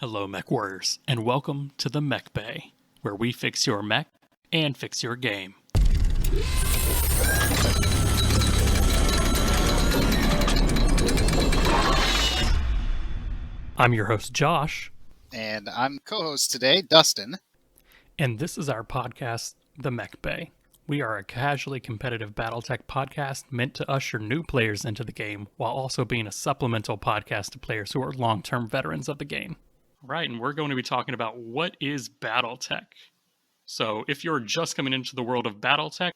Hello, Mech Warriors, and welcome to the Mech Bay, where we fix your mech and fix your game. I'm your host, Josh. And I'm co-host today, Dustin. And this is our podcast, The Mech Bay. We are a casually competitive Battletech podcast meant to usher new players into the game while also being a supplemental podcast to players who are long-term veterans of the game. Right, and we're going to be talking about what is Battletech. So if you're just coming into the world of Battletech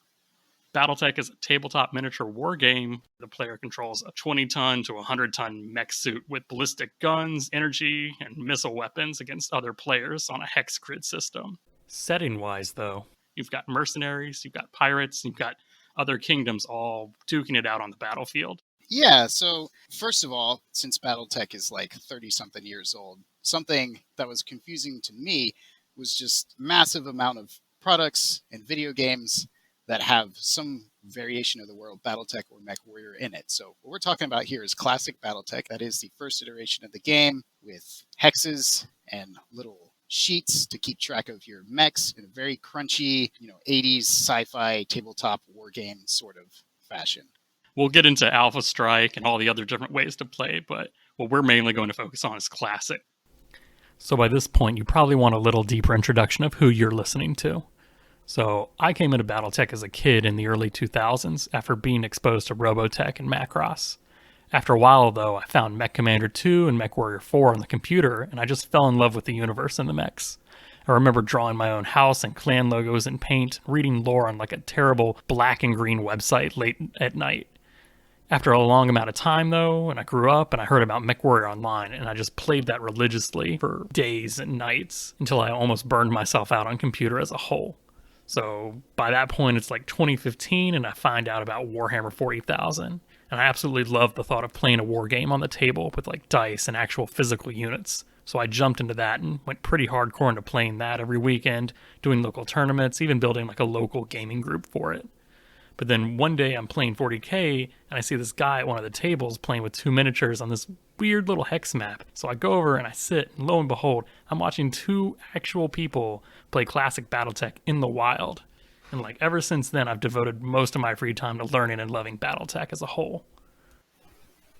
is a tabletop miniature war game. The player controls a 20-ton to 100-ton mech suit with ballistic guns, energy, and missile weapons against other players on a hex grid system. Setting-wise, though, you've got mercenaries, you've got pirates, you've got other kingdoms all duking it out on the battlefield. Yeah, so first of all, since Battletech is like 30-something years old, something that was confusing to me was just massive amount of products and video games that have some variation of the world Battletech or Mech Warrior in it. So what we're talking about here is classic Battletech. That is the first iteration of the game with hexes and little sheets to keep track of your mechs in a very crunchy, 80s sci-fi tabletop war game sort of fashion. We'll get into Alpha Strike and all the other different ways to play, but what we're mainly going to focus on is classic. So by this point, you probably want a little deeper introduction of who you're listening to. So I came into Battletech as a kid in the early 2000s after being exposed to Robotech and Macross. After a while, though, I found Mech Commander 2 and Mech Warrior 4 on the computer, and I just fell in love with the universe and the mechs. I remember drawing my own house and clan logos in paint, reading lore on like a terrible black and green website late at night. After a long amount of time, though, and I grew up and I heard about Mech Warrior Online, and I just played that religiously for days and nights until I almost burned myself out on computer as a whole. So by that point, it's like 2015, and I find out about Warhammer 40,000. And I absolutely love the thought of playing a war game on the table with like dice and actual physical units. So I jumped into that and went pretty hardcore into playing that every weekend, doing local tournaments, even building like a local gaming group for it. But then one day I'm playing 40K and I see this guy at one of the tables playing with two miniatures on this weird little hex map. So I go over and I sit, and lo and behold, I'm watching two actual people play classic Battletech in the wild. And like ever since then, I've devoted most of my free time to learning and loving Battletech as a whole.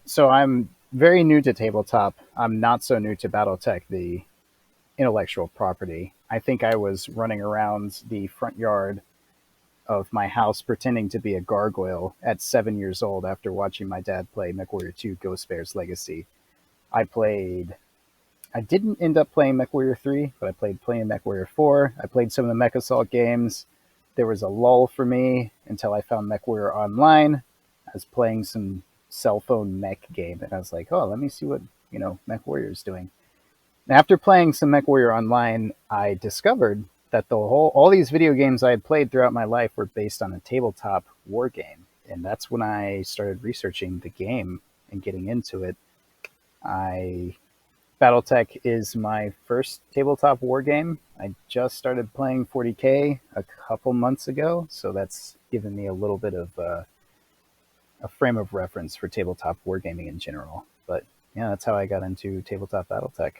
So I'm very new to tabletop. I'm not so new to Battletech, the intellectual property. I think I was running around the front yard of my house pretending to be a gargoyle at 7 years old after watching my dad play Mech Warrior 2 Ghost Bear's Legacy. I didn't end up playing Mech Warrior 3, but I played Mech Warrior 4. I played some of the Mech Assault games. There was a lull for me until I found Mech Warrior Online. I was playing some cell phone mech game, and I was like, oh, let me see what, Mech Warrior is doing. And after playing some Mech Warrior Online, I discovered that all these video games I had played throughout my life were based on a tabletop war game. And that's when I started researching the game and getting into it. Battletech is my first tabletop war game. I just started playing 40K a couple months ago, so that's given me a little bit of a frame of reference for tabletop wargaming in general. But yeah, that's how I got into tabletop Battletech.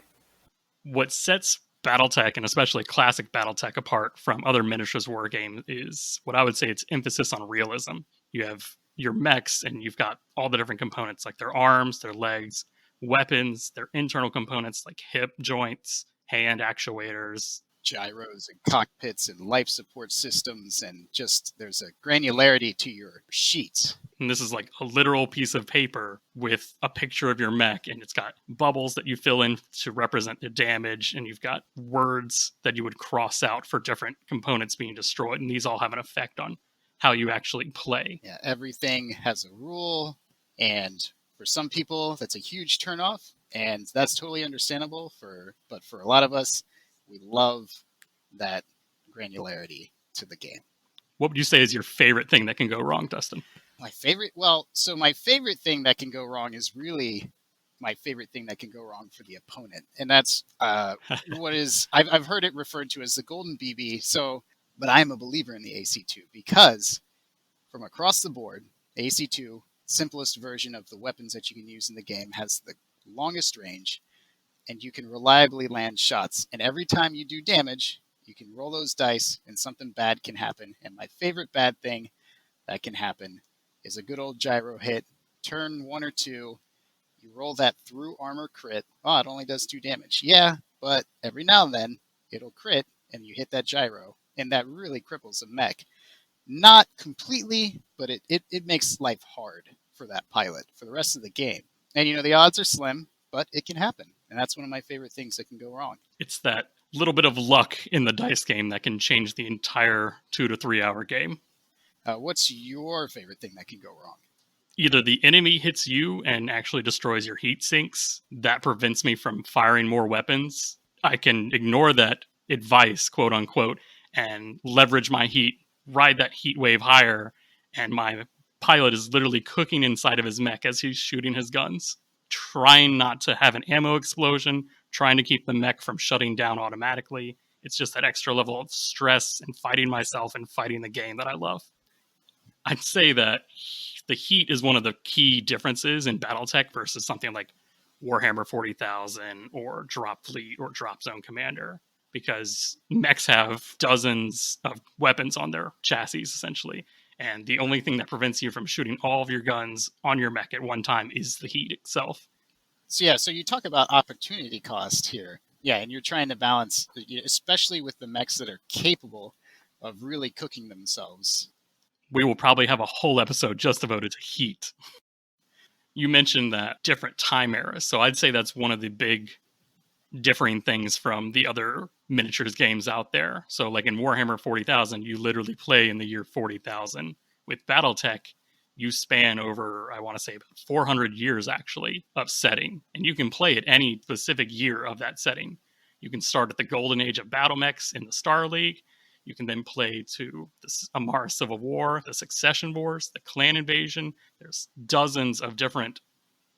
What sets Battletech, and especially classic Battletech, apart from other miniatures war games is what I would say its emphasis on realism. You have your mechs, and you've got all the different components, like their arms, their legs, weapons, their internal components like hip joints, hand actuators, gyros and cockpits and life support systems, and just there's a granularity to your sheets. And this is like a literal piece of paper with a picture of your mech, and it's got bubbles that you fill in to represent the damage, and you've got words that you would cross out for different components being destroyed, and these all have an effect on how you actually play. Yeah, everything has a rule, and for some people that's a huge turnoff, and that's totally understandable. But for a lot of us, we love that granularity to the game. What would you say is your favorite thing that can go wrong, Dustin? My favorite thing that can go wrong is really my favorite thing that can go wrong for the opponent. And that's I've heard it referred to as the golden BB. But I'm a believer in the AC2 because from across the board, AC2, simplest version of the weapons that you can use in the game, has the longest range and you can reliably land shots. And every time you do damage, you can roll those dice and something bad can happen. And my favorite bad thing that can happen is a good old gyro hit. Turn 1 or 2, you roll that through armor crit. Oh, it only does 2 damage. Yeah, but every now and then it'll crit and you hit that gyro. And that really cripples a mech. Not completely, but it makes life hard for that pilot for the rest of the game. And, the odds are slim, but it can happen. And that's one of my favorite things that can go wrong. It's that little bit of luck in the dice game that can change the entire 2 to 3 hour game. What's your favorite thing that can go wrong? Either the enemy hits you and actually destroys your heat sinks. That prevents me from firing more weapons. I can ignore that advice, quote unquote, and leverage my heat, ride that heat wave higher, and my pilot is literally cooking inside of his mech as he's shooting his guns, trying not to have an ammo explosion, trying to keep the mech from shutting down automatically. It's just that extra level of stress and fighting myself and fighting the game that I love. I'd say that the heat is one of the key differences in Battletech versus something like Warhammer 40,000 or Drop Fleet or Drop Zone Commander, because mechs have dozens of weapons on their chassis, essentially. And the only thing that prevents you from shooting all of your guns on your mech at one time is the heat itself. So you talk about opportunity cost here. Yeah, and you're trying to balance, especially with the mechs that are capable of really cooking themselves. We will probably have a whole episode just devoted to heat. You mentioned that different time eras, so I'd say that's one of the big differing things from the other miniatures games out there. So like in Warhammer 40,000, you literally play in the year 40,000. With Battletech, you span over, I want to say, about 400 years actually of setting, and you can play at any specific year of that setting. You can start at the golden age of battle mechs in the Star League. You can then play to the Amara Civil War, the Succession Wars, the Clan Invasion. There's dozens of different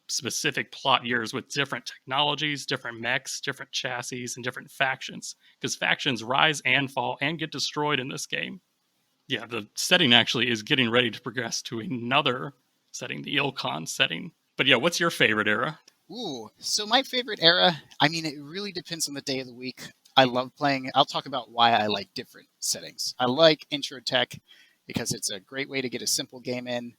specific plot years with different technologies, different mechs, different chassis, and different factions. Because factions rise and fall and get destroyed in this game. Yeah, the setting actually is getting ready to progress to another setting, the Ilkhan setting. But yeah, what's your favorite era? Ooh, so my favorite era, it really depends on the day of the week. I love playing. I'll talk about why I like different settings. I like Intro Tech because it's a great way to get a simple game in.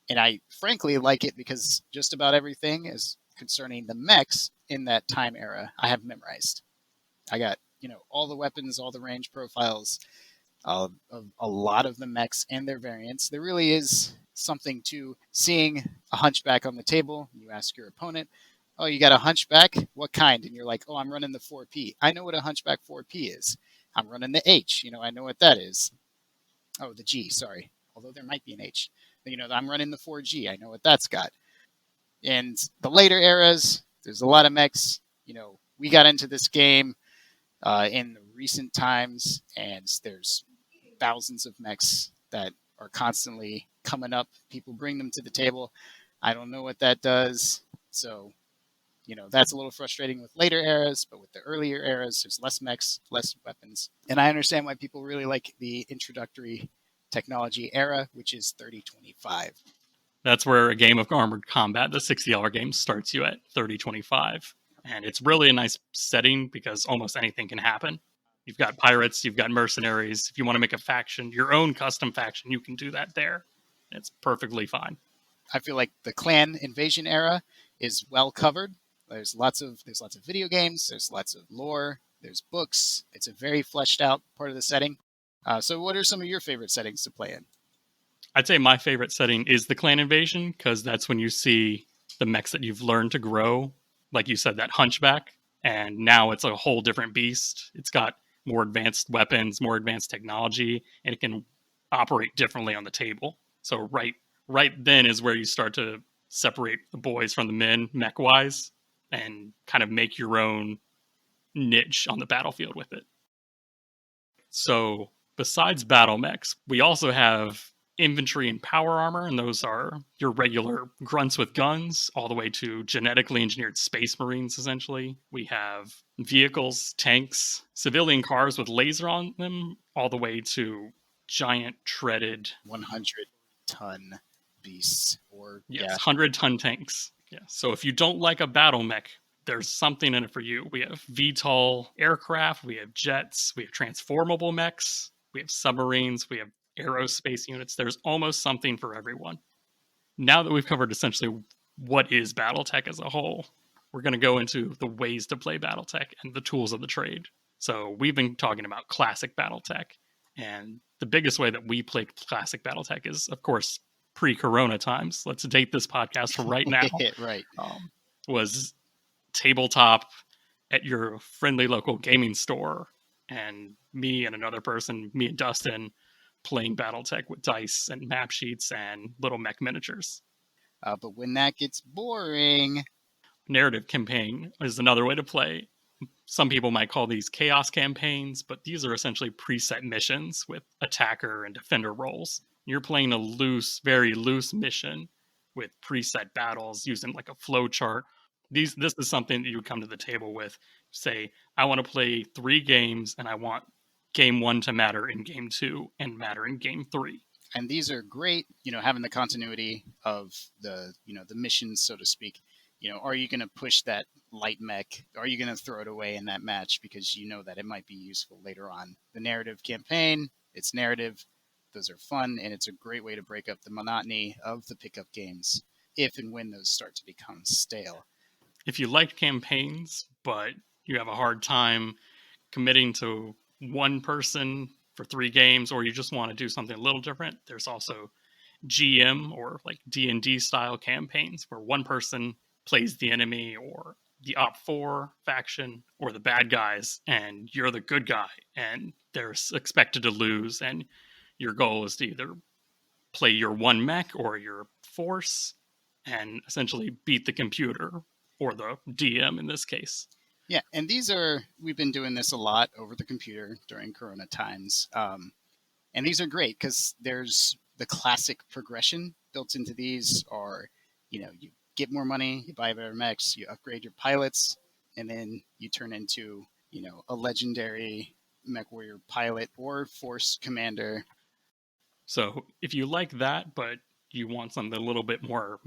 And I frankly like it because just about everything is concerning the mechs in that time era I have memorized. I got, all the weapons, all the range profiles, of a lot of the mechs and their variants. There really is something to seeing a hunchback on the table. You ask your opponent, oh, you got a hunchback? What kind? And you're like, oh, I'm running the 4P. I know what a hunchback 4P is. I'm running the H. I know what that is. Oh, the G, sorry. Although there might be an H. I'm running the 4G. I know what that's got. And the later eras, there's a lot of mechs. We got into this game in the recent times, and there's thousands of mechs that are constantly coming up. People bring them to the table. I don't know what that does. So, that's a little frustrating with later eras, but with the earlier eras, there's less mechs, less weapons. And I understand why people really like the introductory technology era, which is 3025. That's where a game of Armored Combat, the $60 game, starts you at 3025. And it's really a nice setting because almost anything can happen. You've got pirates, you've got mercenaries. If you want to make a faction, your own custom faction, you can do that there. It's perfectly fine. I feel like the Clan Invasion era is well covered. There's lots of video games, there's lots of lore, there's books. It's a very fleshed out part of the setting. So what are some of your favorite settings to play in? I'd say my favorite setting is the Clan Invasion, because that's when you see the mechs that you've learned to grow. Like you said, that hunchback. And now it's a whole different beast. It's got more advanced weapons, more advanced technology, and it can operate differently on the table. So right then is where you start to separate the boys from the men, mech-wise, and kind of make your own niche on the battlefield with it. So besides battle mechs, we also have infantry and power armor, and those are your regular grunts with guns, all the way to genetically engineered space marines, essentially. We have vehicles, tanks, civilian cars with laser on them, all the way to giant treaded 100-ton beasts. Or yes, 100-ton tanks. Yeah. So if you don't like a battle mech, there's something in it for you. We have VTOL aircraft, we have jets, we have transformable mechs, we have submarines, we have aerospace units. There's almost something for everyone. Now that we've covered essentially what is Battletech as a whole, we're going to go into the ways to play Battletech and the tools of the trade. So we've been talking about classic Battletech, and the biggest way that we played classic Battletech is, of course, pre-Corona times. Let's date this podcast for right now. Right. Was tabletop at your friendly local gaming store, and me and another person, me and Dustin, playing Battletech with dice and map sheets and little mech miniatures. But when that gets boring... Narrative campaign is another way to play. Some people might call these chaos campaigns, but these are essentially preset missions with attacker and defender roles. You're playing a loose, very loose mission with preset battles using like a flow chart. This is something that you would come to the table with. Say, I want to play 3 games and I want game 1 to matter in game 2 and matter in game 3. And these are great, having the continuity of the missions, so to speak. Are you going to push that light mech? Are you going to throw it away in that match because you know that it might be useful later on? The narrative campaign, it's narrative. Those are fun, and it's a great way to break up the monotony of the pickup games if and when those start to become stale. If you like campaigns, but you have a hard time committing to one person for 3 games, or you just want to do something a little different, there's also GM or like D&D style campaigns where one person plays the enemy or the Op 4 faction or the bad guys, and you're the good guy, and they're expected to lose, and your goal is to either play your one mech or your force and essentially beat the computer or the DM in this case. Yeah, and we've been doing this a lot over the computer during Corona times. And these are great because there's the classic progression built into these are, you get more money, you buy better mechs, you upgrade your pilots, and then you turn into, a legendary mech warrior pilot or force commander. So if you like that, but you want something a little bit more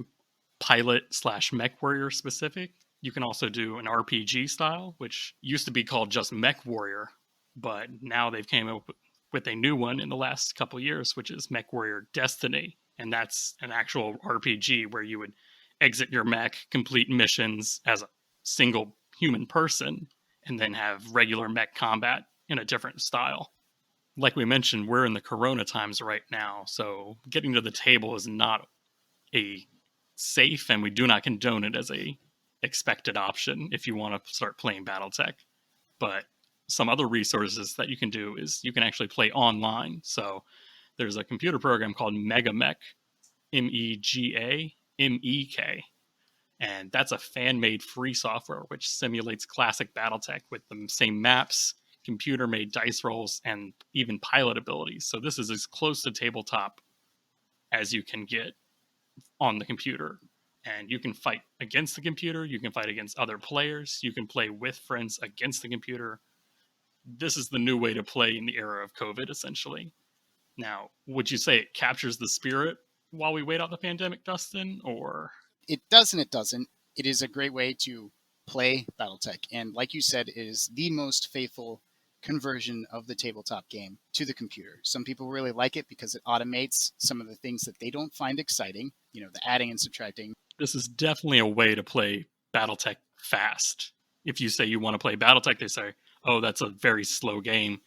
pilot/mech warrior specific, you can also do an RPG style, which used to be called just Mech Warrior, but now they've came up with a new one in the last couple of years, which is Mech Warrior Destiny. And that's an actual RPG where you would exit your mech, complete missions as a single human person, and then have regular mech combat in a different style. Like we mentioned, we're in the Corona times right now, so getting to the table is not a safe, and we do not condone it as a expected option if you want to start playing Battletech. But some other resources that you can do is you can actually play online. So there's a computer program called Megamech, MEGAMEK, and that's a fan-made free software which simulates classic Battletech with the same maps, computer-made dice rolls, and even pilot abilities. So this is as close to tabletop as you can get on the computer. And you can fight against the computer, you can fight against other players, you can play with friends against the computer. This is the new way to play in the era of COVID, essentially. Now, would you say it captures the spirit while we wait out the pandemic, Dustin, or? It does and it doesn't. It is a great way to play Battletech. And like you said, it is the most faithful conversion of the tabletop game to the computer. Some people really like it because it automates some of the things that they don't find exciting, the adding and subtracting. This is definitely a way to play Battletech fast. If you say you want to play Battletech, they say, oh, that's a very slow game.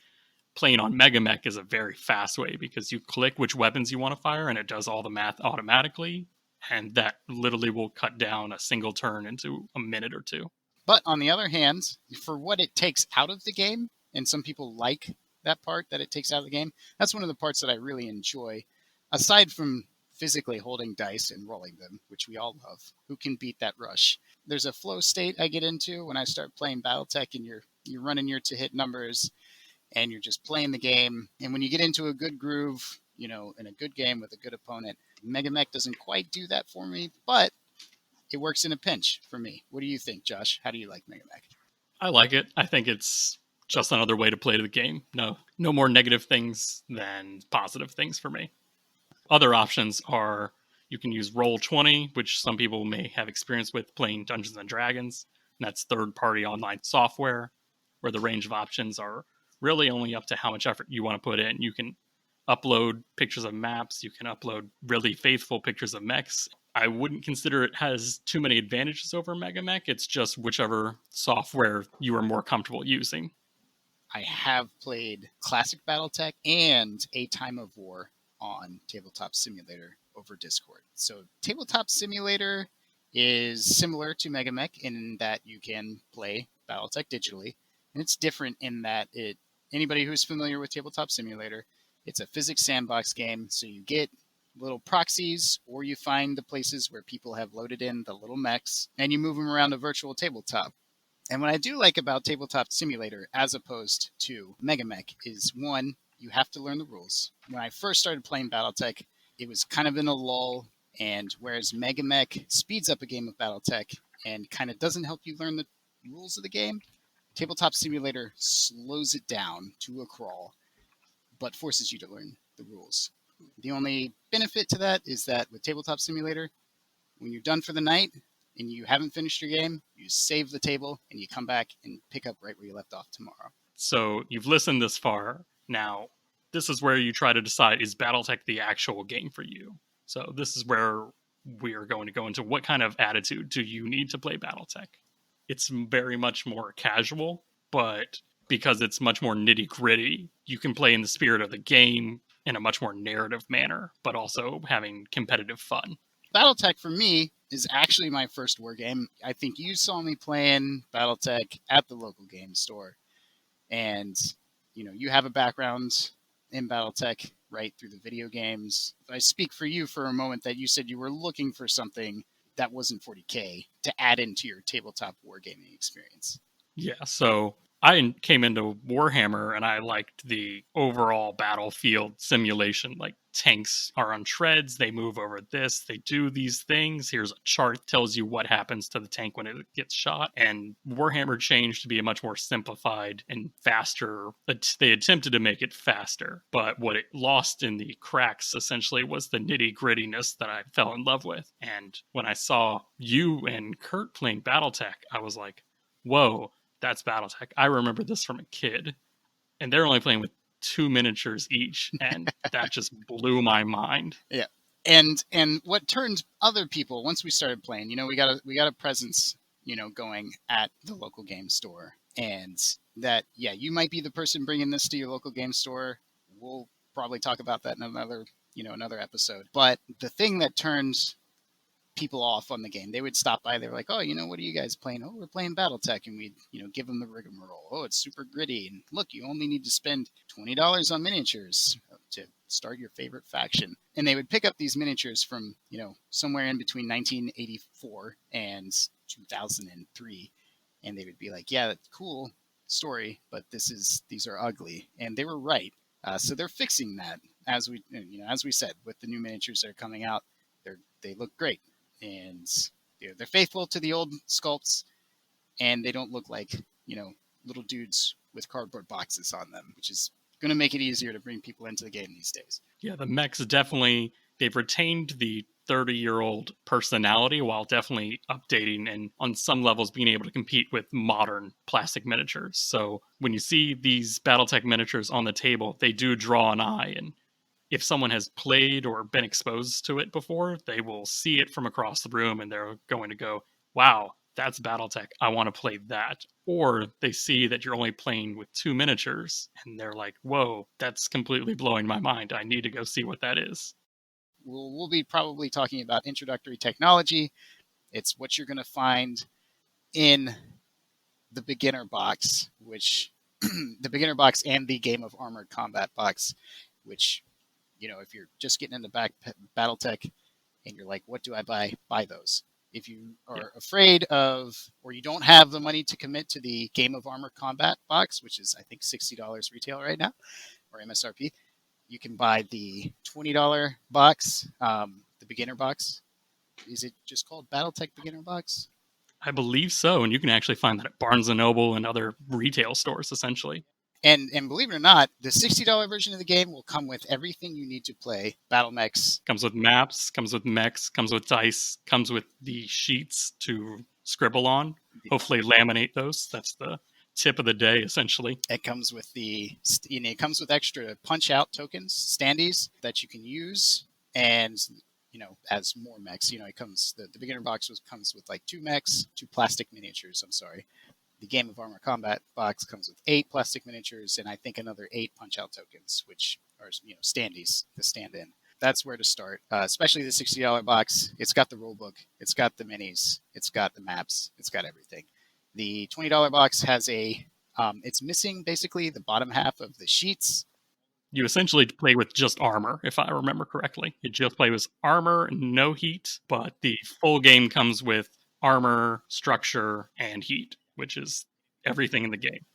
Playing on Megamech is a very fast way because you click which weapons you want to fire and it does all the math automatically. And that literally will cut down a single turn into a minute or 2. But on the other hand, for what it takes out of the game, and some people like that part that it takes out of the game, that's one of the parts that I really enjoy. Aside from physically holding dice and rolling them, which we all love, who can beat that rush? There's a flow state I get into when I start playing Battletech, and you're running your to-hit numbers, and you're just playing the game. And when you get into a good groove, in a good game with a good opponent, Megamech doesn't quite do that for me, but it works in a pinch for me. What do you think, Josh? How do you like Megamech? I like it. I think it's just another way to play the game. No more negative things than positive things for me. Other options are you can use Roll20, which some people may have experience with playing Dungeons & Dragons. and that's third-party online software, where the range of options are really only up to how much effort you want to put in. You can upload pictures of maps, you can upload really faithful pictures of mechs. I wouldn't consider it has too many advantages over MegaMech. It's just whichever software you are more comfortable using. I have played classic Battletech and A Time of War on Tabletop Simulator over Discord. So Tabletop Simulator is similar to MegaMech in that you can play Battletech digitally, and it's different in that anybody who's familiar with Tabletop Simulator, it's a physics sandbox game, so you get little proxies, or you find the places where people have loaded in the little mechs, and you move them around a virtual tabletop. And what I do like about Tabletop Simulator, as opposed to MegaMech, is one, you have to learn the rules. When I first started playing Battletech, it was kind of in a lull, and whereas MegaMech speeds up a game of Battletech and kind of doesn't help you learn the rules of the game, Tabletop Simulator slows it down to a crawl, but forces you to learn the rules. The only benefit to that is that with Tabletop Simulator, when you're done for the night and you haven't finished your game, you save the table and you come back and pick up right where you left off tomorrow. So you've listened this far. Now, this is where you try to decide, is Battletech the actual game for you? So this is where we are going to go into what kind of attitude do you need to play Battletech? It's very much more casual, but because it's much more nitty-gritty, you can play in the spirit of the game in a much more narrative manner, but also having competitive fun. Battletech for me is actually my first war game. I think you saw me playing Battletech at the local game store. And, you have a background in Battletech right through the video games. I speak for you for a moment that you said you were looking for something that wasn't 40K to add into your tabletop wargaming experience. Yeah, so I came into Warhammer and I liked the overall battlefield simulation. Like, tanks are on treads, they move over this, they do these things. Here's a chart that tells you what happens to the tank when it gets shot. And Warhammer changed to be a much more simplified and faster. They attempted to make it faster, but what it lost in the cracks essentially was the nitty-grittiness that I fell in love with. And when I saw you and Kurt playing Battletech, I was like, whoa, that's Battletech. I remember this from a kid. And they're only playing with 2 miniatures each, and that just blew my mind. Yeah. And what turned other people, once we started playing, we got a presence, going at the local game store. And that, yeah, you might be the person bringing this to your local game store. We'll probably talk about that in another episode. But the thing that turns people off on the game, they would stop by, they were like, oh, what are you guys playing? Oh, we're playing Battletech. And we'd give them the rigmarole. Oh, it's super gritty, and look, you only need to spend $20 on miniatures to start your favorite faction. And they would pick up these miniatures from somewhere in between 1984 and 2003, and they would be like, yeah, that's cool story, but these are ugly. And they were right. So they're fixing that, as we said, with the new miniatures that are coming out. They look great. And they're faithful to the old sculpts, and they don't look like, little dudes with cardboard boxes on them, which is going to make it easier to bring people into the game these days. Yeah, the mechs definitely, they've retained the 30-year-old personality while definitely updating and on some levels being able to compete with modern plastic miniatures. So when you see these Battletech miniatures on the table, they do draw an eye, and if someone has played or been exposed to it before, they will see it from across the room and they're going to go, wow, that's Battletech. I want to play that. Or they see that you're only playing with 2 miniatures and they're like, whoa, that's completely blowing my mind. I need to go see what that is. We'll be probably talking about introductory technology. It's what you're going to find in the beginner box, which the beginner box and the Game of Armored Combat box, which, if you're just getting into Battletech and you're like, what do I buy? Buy those. If you are afraid of, or you don't have the money to commit to the Game of Armored Combat box, which is, I think, $60 retail right now, or MSRP, you can buy the $20 box, the beginner box. Is it just called Battletech Beginner Box? I believe so, and you can actually find that at Barnes & Noble and other retail stores, essentially. And believe it or not, the $60 version of the game will come with everything you need to play Battle Mechs. Comes with maps, comes with mechs, comes with dice, comes with the sheets to scribble on. hopefully laminate those. That's the tip of the day, essentially. It comes with it comes with extra punch out tokens, standees that you can use, and as more mechs. It comes the beginner box comes with like 2 mechs, 2 plastic miniatures. I'm sorry. The Game of Armor Combat box comes with 8 plastic miniatures, and I think another 8 punch out tokens, which are standees to stand in. That's where to start, especially the $60 box. It's got the rulebook, it's got the minis, it's got the maps, it's got everything. The $20 box has it's missing basically the bottom half of the sheets. You essentially play with just armor, if I remember correctly. You just play with armor, no heat, but the full game comes with armor, structure, and heat, which is everything in the game.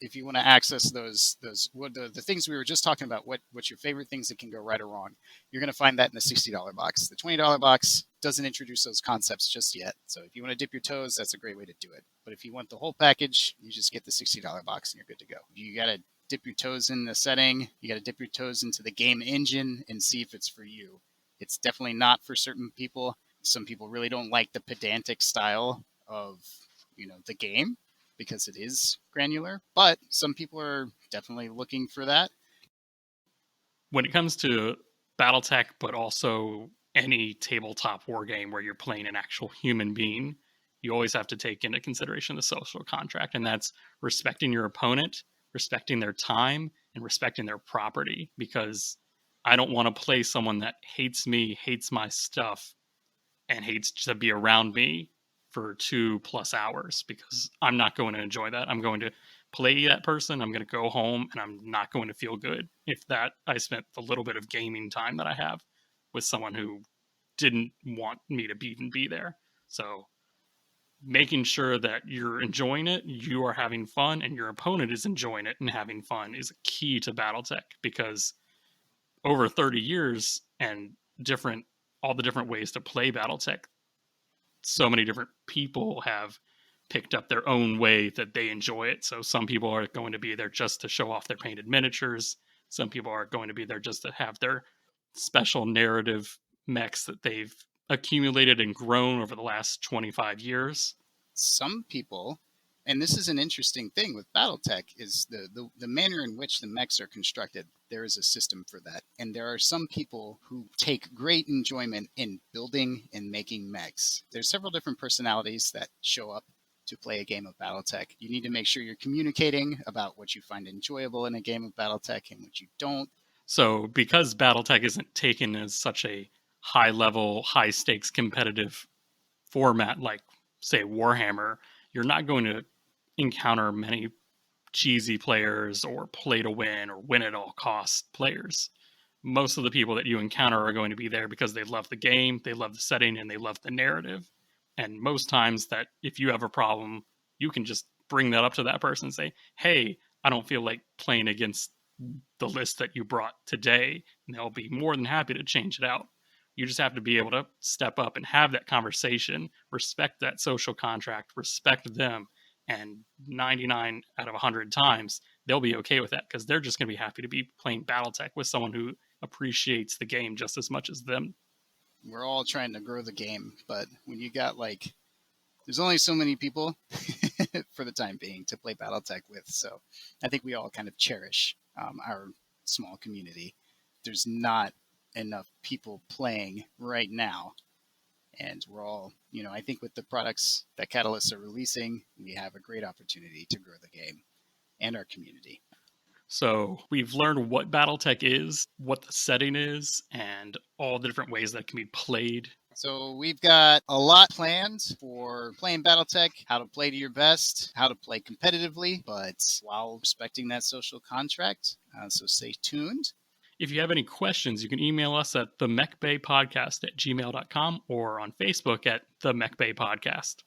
If you want to access the things we were just talking about, what's your favorite things that can go right or wrong, you're going to find that in the $60 box. The $20 box doesn't introduce those concepts just yet. So if you want to dip your toes, that's a great way to do it. But if you want the whole package, you just get the $60 box and you're good to go. You got to dip your toes in the setting. You got to dip your toes into the game engine and see if it's for you. It's definitely not for certain people. Some people really don't like the pedantic style of, the game, because it is granular, but some people are definitely looking for that. When it comes to Battletech, but also any tabletop war game where you're playing an actual human being, you always have to take into consideration the social contract, and that's respecting your opponent, respecting their time, and respecting their property, because I don't want to play someone that hates me, hates my stuff, and hates to be around me for 2+ hours, because I'm not going to enjoy that. I'm going to play that person. I'm going to go home and I'm not going to feel good if that I spent the little bit of gaming time that I have with someone who didn't want me to even be there. So making sure that you're enjoying it, you are having fun, and your opponent is enjoying it and having fun is a key to Battletech, because over 30 years and all the different ways to play Battletech, so many different people have picked up their own way that they enjoy it. So some people are going to be there just to show off their painted miniatures. Some people are going to be there just to have their special narrative mechs that they've accumulated and grown over the last 25 years. Some people, and this is an interesting thing with Battletech, is the manner in which the mechs are constructed. There is a system for that. And there are some people who take great enjoyment in building and making mechs. There's several different personalities that show up to play a game of Battletech. You need to make sure you're communicating about what you find enjoyable in a game of Battletech and what you don't. So because Battletech isn't taken as such a high-level, high-stakes competitive format like, say, Warhammer, you're not going to encounter many cheesy players or play to win or win at all costs players. Most of the people that you encounter are going to be there because they love the game, they love the setting, and they love the narrative. And most times that if you have a problem, you can just bring that up to that person and say, hey, I don't feel like playing against the list that you brought today. And they'll be more than happy to change it out. You just have to be able to step up and have that conversation, respect that social contract, respect them. And 99 out of 100 times, they'll be okay with that, because they're just going to be happy to be playing Battletech with someone who appreciates the game just as much as them. We're all trying to grow the game, but when you got there's only so many people for the time being to play Battletech with. So I think we all kind of cherish our small community. There's not enough people playing right now. And we're all, I think with the products that Catalysts are releasing, we have a great opportunity to grow the game and our community. So we've learned what Battletech is, what the setting is, and all the different ways that it can be played. So we've got a lot planned for playing Battletech, how to play to your best, how to play competitively, but while respecting that social contract. So stay tuned. If you have any questions, you can email us at the Mechbay Podcast at gmail.com or on Facebook at the Mechbay Podcast.